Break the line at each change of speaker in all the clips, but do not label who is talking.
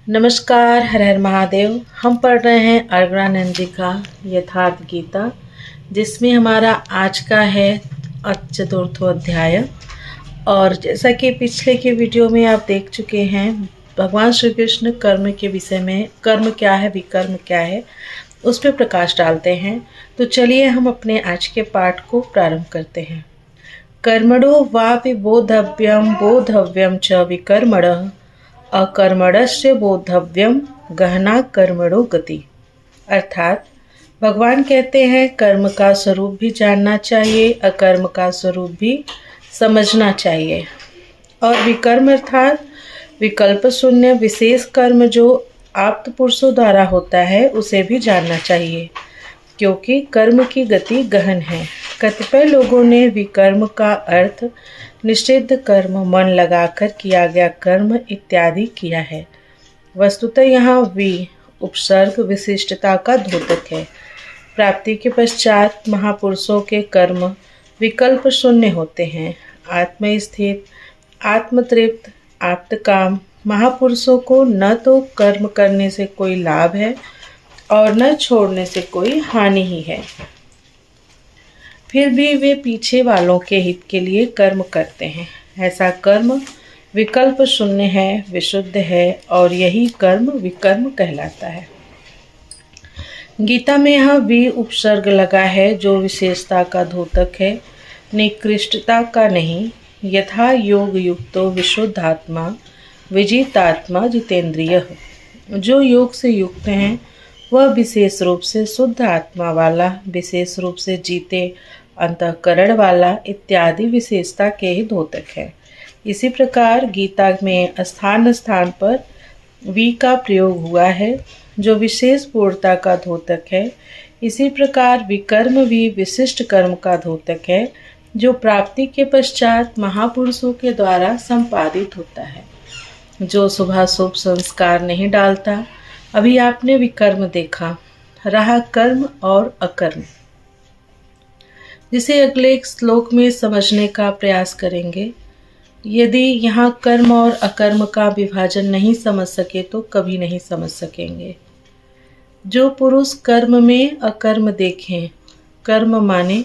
नमस्कार, हर हर महादेव। हम पढ़ रहे हैं अर्गणानंद जी का यथार्थ गीता, जिसमें हमारा आज का है चतुर्थो अध्याय। और जैसा कि पिछले के वीडियो में आप देख चुके हैं, भगवान श्री कृष्ण कर्म के विषय में, कर्म क्या है, विकर्म क्या है, उस पर प्रकाश डालते हैं। तो चलिए हम अपने आज के पाठ को प्रारंभ करते हैं। कर्मणो वापि बोधव्यम बोधव्यम च विकर्मणः अकर्मणस्य बोधव्यम गहना कर्मणो गति। अर्थात भगवान कहते हैं कर्म का स्वरूप भी जानना चाहिए, अकर्म का स्वरूप भी समझना चाहिए। और विकर्म अर्थात विकल्प शून्य विशेष कर्म जो आप्त पुरुषों द्वारा होता है उसे भी जानना चाहिए, क्योंकि कर्म की गति गहन है। कतिपय लोगों ने विकर्म का अर्थ निषिद्ध कर्म, मन लगाकर किया गया कर्म इत्यादि किया है। वस्तुतः यहाँ उपसर्ग विशिष्टता का द्योतक है। प्राप्ति के पश्चात महापुरुषों के कर्म विकल्प शून्य होते हैं। आत्मस्थित, आत्मतृप्त, आप्तकाम महापुरुषों को न तो कर्म करने से कोई लाभ है और न छोड़ने से कोई हानि ही है। फिर भी वे पीछे वालों के हित के लिए कर्म करते हैं। ऐसा कर्म विकल्प शून्य है, विशुद्ध है, और यही कर्म विकर्म कहलाता है। गीता में यहाँ उपसर्ग लगा है जो विशेषता का द्योतक है, निकृष्टता का नहीं। यथा योग युक्तो विशुद्धात्मा विजितात्मा जितेंद्रिय। जो योग से युक्त हैं वह विशेष रूप से शुद्ध आत्मा वाला, विशेष रूप से जीते अंतःकरण वाला इत्यादि विशेषता के ही द्योतक है। इसी प्रकार गीता में स्थान स्थान पर का प्रयोग हुआ है जो विशेष पूर्णता का द्योतक है। इसी प्रकार विकर्म भी विशिष्ट कर्म का द्योतक है जो प्राप्ति के पश्चात महापुरुषों के द्वारा संपादित होता है, जो शुभाशुभ संस्कार नहीं डालता। अभी आपने विकर्म देखा, रहा कर्म और अकर्म, जिसे अगले श्लोक में समझने का प्रयास करेंगे। यदि यहाँ कर्म और अकर्म का विभाजन नहीं समझ सके तो कभी नहीं समझ सकेंगे। जो पुरुष कर्म में अकर्म देखें, कर्म माने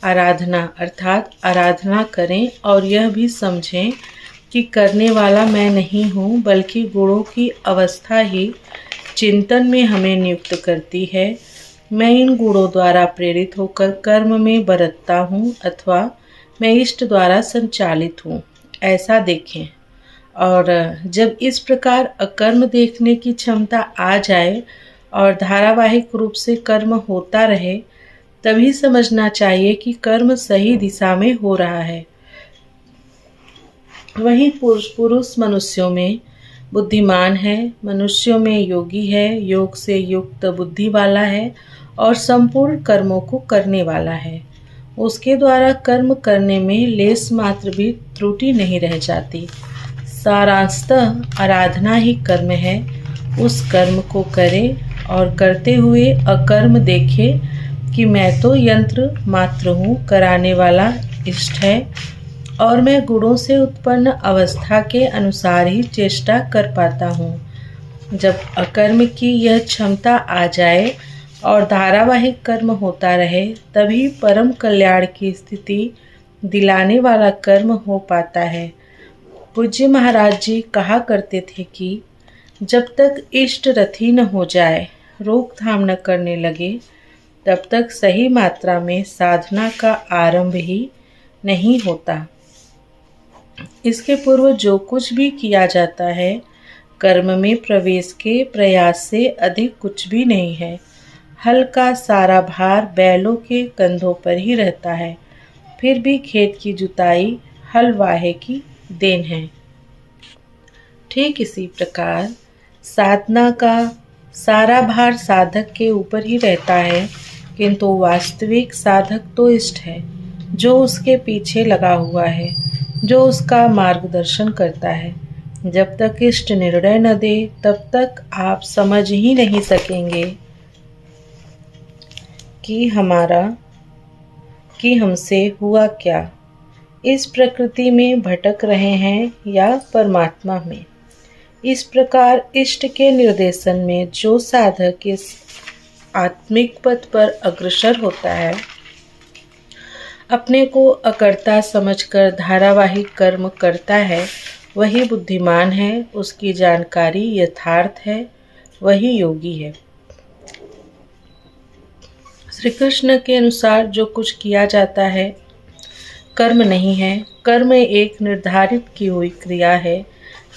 आराधना, अर्थात आराधना करें और यह भी समझें कि करने वाला मैं नहीं हूँ, बल्कि गुणों की अवस्था ही चिंतन में हमें नियुक्त करती है। मैं इन गुणों द्वारा प्रेरित होकर कर्म में बरतता हूँ अथवा मैं इष्ट द्वारा संचालित हूँ, ऐसा देखें। और जब इस प्रकार अकर्म देखने की क्षमता आ जाए और धारावाहिक रूप से कर्म होता रहे, तभी समझना चाहिए कि कर्म सही दिशा में हो रहा है। वही पुरुष मनुष्यों में बुद्धिमान है, मनुष्यों में योगी है, योग से युक्त बुद्धि वाला है और संपूर्ण कर्मों को करने वाला है। उसके द्वारा कर्म करने में लेस मात्र भी त्रुटि नहीं रह जाती। सारांशतः आराधना ही कर्म है। उस कर्म को करे और करते हुए अकर्म देखे कि मैं तो यंत्र मात्र हूँ, कराने वाला इष्ट है और मैं गुणों से उत्पन्न अवस्था के अनुसार ही चेष्टा कर पाता हूँ। जब अकर्म की यह क्षमता आ जाए और धारावाहिक कर्म होता रहे, तभी परम कल्याण की स्थिति दिलाने वाला कर्म हो पाता है। पूज्य महाराज जी कहा करते थे कि जब तक इष्ट रथी न हो जाए, रोकथाम न करने लगे, तब तक सही मात्रा में साधना का आरंभ ही नहीं होता। इसके पूर्व जो कुछ भी किया जाता है, कर्म में प्रवेश के प्रयास से अधिक कुछ भी नहीं है। हल का सारा भार बैलों के कंधों पर ही रहता है, फिर भी खेत की जुताई हल वाहे की देन है। ठीक इसी प्रकार साधना का सारा भार साधक के ऊपर ही रहता है, किंतु वास्तविक साधक तो इष्ट है, जो उसके पीछे लगा हुआ है, जो उसका मार्गदर्शन करता है। जब तक इष्ट निर्णय न दे, तब तक आप समझ ही नहीं सकेंगे कि हमसे हुआ क्या, इस प्रकृति में भटक रहे हैं या परमात्मा में। इस प्रकार इष्ट के निर्देशन में जो साधक इस आत्मिक पथ पर अग्रसर होता है, अपने को अकर्ता समझकर धारावाहिक कर्म करता है, वही बुद्धिमान है, उसकी जानकारी यथार्थ है, वही योगी है। श्री कृष्ण के अनुसार जो कुछ किया जाता है कर्म नहीं है। कर्म एक निर्धारित की हुई क्रिया है।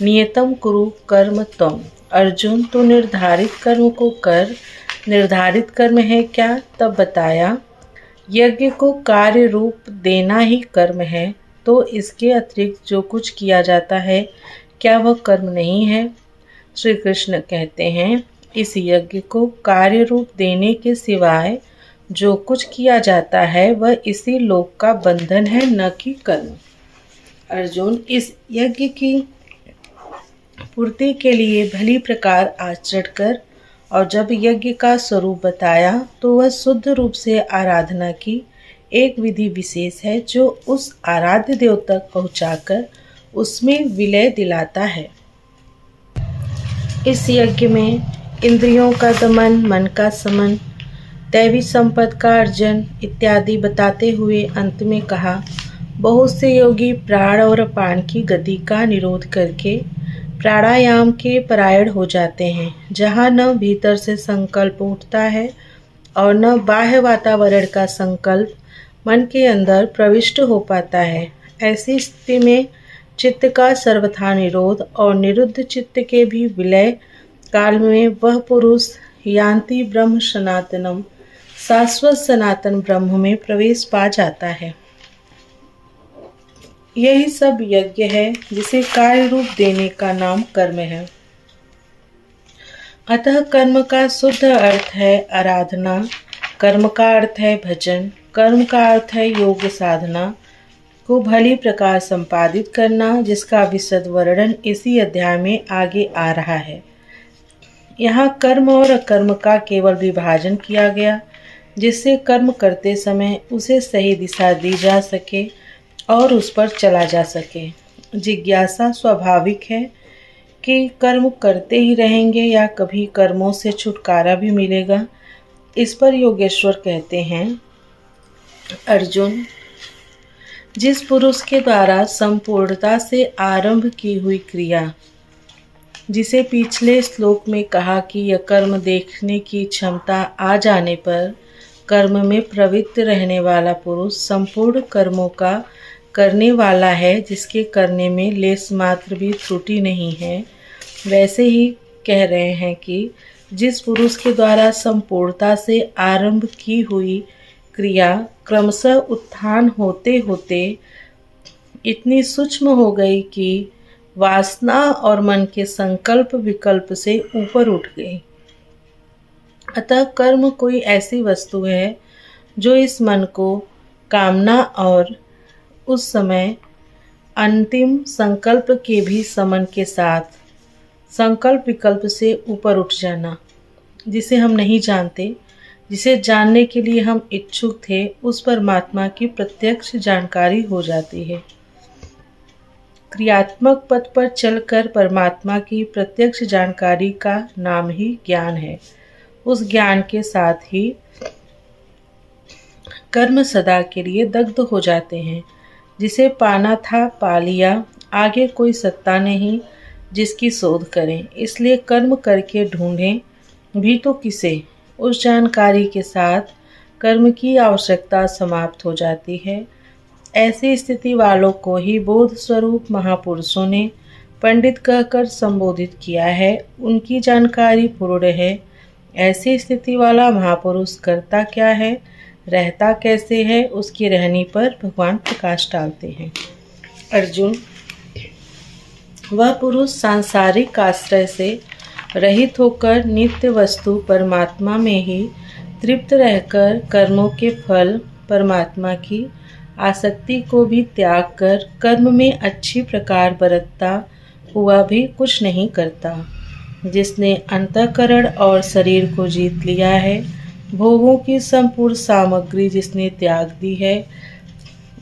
नियतम कुरु कर्म त्वम। अर्जुन, तू निर्धारित कर्म को कर। निर्धारित कर्म है क्या? तब बताया, यज्ञ को कार्य रूप देना ही कर्म है। तो इसके अतिरिक्त जो कुछ किया जाता है, क्या वह कर्म नहीं है? श्री कृष्ण कहते हैं, इस यज्ञ को कार्य रूप देने के सिवाय जो कुछ किया जाता है वह इसी लोक का बंधन है, न कि कर्म। अर्जुन, इस यज्ञ की पूर्ति के लिए भली प्रकार आचरण कर। और जब यज्ञ का स्वरूप बताया तो वह शुद्ध रूप से आराधना की एक विधि विशेष है, जो उस आराध्य देव तक पहुंचाकर उसमें विलय दिलाता है। इस यज्ञ में इंद्रियों का दमन, मन का समन, दैवी संपद का अर्जन इत्यादि बताते हुए अंत में कहा, बहुत से योगी प्राण और अपान की गति का निरोध करके प्राणायाम के परायण हो जाते हैं, जहाँ न भीतर से संकल्प उठता है और न बाह्य वातावरण का संकल्प मन के अंदर प्रविष्ट हो पाता है। ऐसी स्थिति में चित्त का सर्वथा निरोध और निरुद्ध चित्त के भी विलय काल में वह पुरुष यान्ति ब्रह्म सनातनम, शाश्वत सनातन ब्रह्म में प्रवेश पा जाता है। यही सब यज्ञ है, जिसे कार्य रूप देने का नाम कर्म है। अतः कर्म का शुद्ध अर्थ है आराधना, कर्म का अर्थ है भजन, कर्म का अर्थ है योग साधना को भली प्रकार संपादित करना, जिसका विशद वर्णन इसी अध्याय में आगे आ रहा है। यहाँ कर्म और अकर्म का केवल विभाजन किया गया, जिससे कर्म करते समय उसे सही दिशा दी जा सके और उस पर चला जा सके। जिज्ञासा स्वाभाविक है कि कर्म करते ही रहेंगे या कभी कर्मों से छुटकारा भी मिलेगा। इस पर योगेश्वर कहते हैं, अर्जुन, जिस पुरुष के द्वारा संपूर्णता से आरंभ की हुई क्रिया, जिसे पिछले श्लोक में कहा कि यह कर्म देखने की क्षमता आ जाने पर कर्म में प्रवृत्त रहने वाला पुरुष संपूर्ण कर्मों का करने वाला है, जिसके करने में लेस मात्र भी त्रुटि नहीं है, वैसे ही कह रहे हैं कि जिस पुरुष के द्वारा संपूर्णता से आरंभ की हुई क्रिया क्रमशः उत्थान होते होते इतनी सूक्ष्म हो गई कि वासना और मन के संकल्प विकल्प से ऊपर उठ गई। अतः कर्म कोई ऐसी वस्तु है जो इस मन को कामना और उस समय अंतिम संकल्प के भी समन के साथ संकल्प विकल्प से ऊपर उठ जाना, जिसे हम नहीं जानते, जिसे जानने के लिए हम इच्छुक थे, उस परमात्मा की प्रत्यक्ष जानकारी हो जाती है। क्रियात्मक पथ पर चलकर परमात्मा की प्रत्यक्ष जानकारी का नाम ही ज्ञान है। उस ज्ञान के साथ ही कर्म सदा के लिए दग्ध हो जाते हैं। जिसे पाना था पा लिया, आगे कोई सत्ता नहीं जिसकी शोध करें। इसलिए कर्म करके ढूंढें भी तो किसे। उस जानकारी के साथ कर्म की आवश्यकता समाप्त हो जाती है। ऐसी स्थिति वालों को ही बोध स्वरूप महापुरुषों ने पंडित कहकर संबोधित किया है। उनकी जानकारी पूर्ण है। ऐसी स्थिति वाला महापुरुष करता क्या है, रहता कैसे है, उसकी रहनी पर भगवान प्रकाश डालते हैं। अर्जुन, वह पुरुष सांसारिक आश्रय से रहित होकर नित्य वस्तु परमात्मा में ही तृप्त रहकर कर्मों के फल परमात्मा की आसक्ति को भी त्याग कर कर्म में अच्छी प्रकार बरतता हुआ भी कुछ नहीं करता। जिसने अंतःकरण और शरीर को जीत लिया है, भोगों की संपूर्ण सामग्री जिसने त्याग दी है,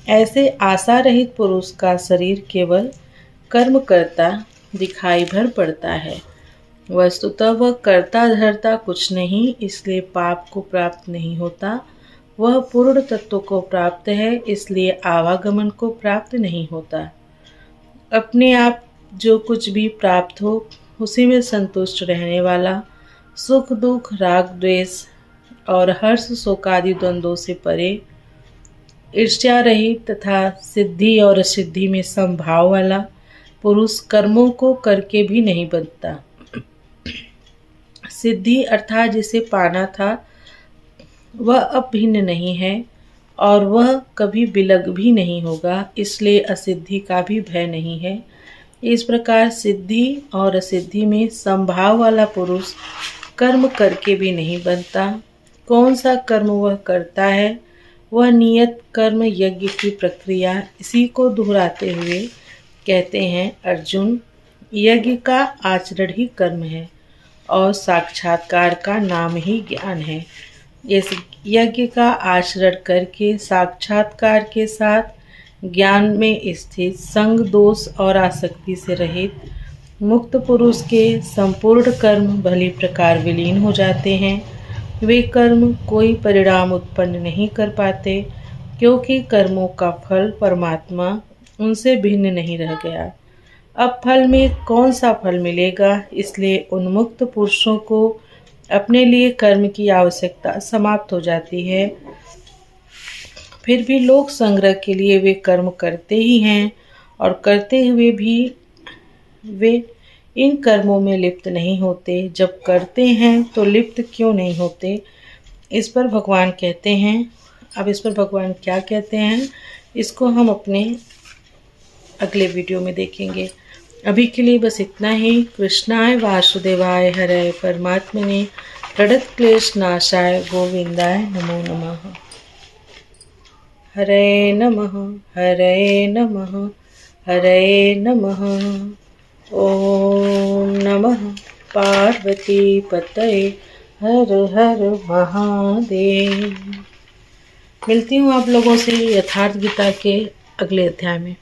ऐसे आशा रहित पुरुष का शरीर केवल कर्म करता दिखाई भर पड़ता है। वस्तुतः वह करता धरता कुछ नहीं, इसलिए पाप को प्राप्त नहीं होता। वह पूर्ण तत्व को प्राप्त है, इसलिए आवागमन को प्राप्त नहीं होता। अपने आप जो कुछ भी प्राप्त हो उसी में संतुष्ट रहने वाला, सुख दुख राग द्वेष और हर्ष शोकादि द्वंद्वों से परे, ईर्ष्या रहित तथा सिद्धि और असिद्धि में समभाव वाला पुरुष कर्मों को करके भी नहीं बनता। सिद्धि अर्थात जिसे पाना था वह अब भिन्न नहीं है और वह कभी विलग भी नहीं होगा, इसलिए असिद्धि का भी भय नहीं है। इस प्रकार सिद्धि और असिद्धि में समभाव वाला पुरुष कर्म करके भी नहीं बनता। कौन सा कर्म वह करता है? वह नियत कर्म यज्ञ की प्रक्रिया। इसी को दोहराते हुए कहते हैं, अर्जुन, यज्ञ का आचरण ही कर्म है और साक्षात्कार का नाम ही ज्ञान है। इस यज्ञ का आचरण करके साक्षात्कार के साथ ज्ञान में स्थित, संग दोष और आसक्ति से रहित मुक्त पुरुष के संपूर्ण कर्म भली प्रकार विलीन हो जाते हैं। वे कर्म कोई परिणाम उत्पन्न नहीं कर पाते, क्योंकि कर्मों का फल परमात्मा उनसे भिन्न नहीं रह गया। अब फल में कौन सा फल मिलेगा, इसलिए उन्मुक्त पुरुषों को अपने लिए कर्म की आवश्यकता समाप्त हो जाती है। फिर भी लोक संग्रह के लिए वे कर्म करते ही हैं और करते हुए भी वे इन कर्मों में लिप्त नहीं होते। जब करते हैं तो लिप्त क्यों नहीं होते? इस पर भगवान कहते हैं। अब इस पर भगवान क्या कहते हैं, इसको हम अपने अगले वीडियो में देखेंगे। अभी के लिए बस इतना ही। कृष्णाय वासुदेवाय हरे परमात्मने प्रणत क्लेश नाशाय गोविंदाय नमो नमः। हरे नमः हरे नमः हरे नमः। ओम नमः पार्वती पतये हर हर महादेव। मिलती हूँ आप लोगों से यथार्थ गीता के अगले अध्याय में।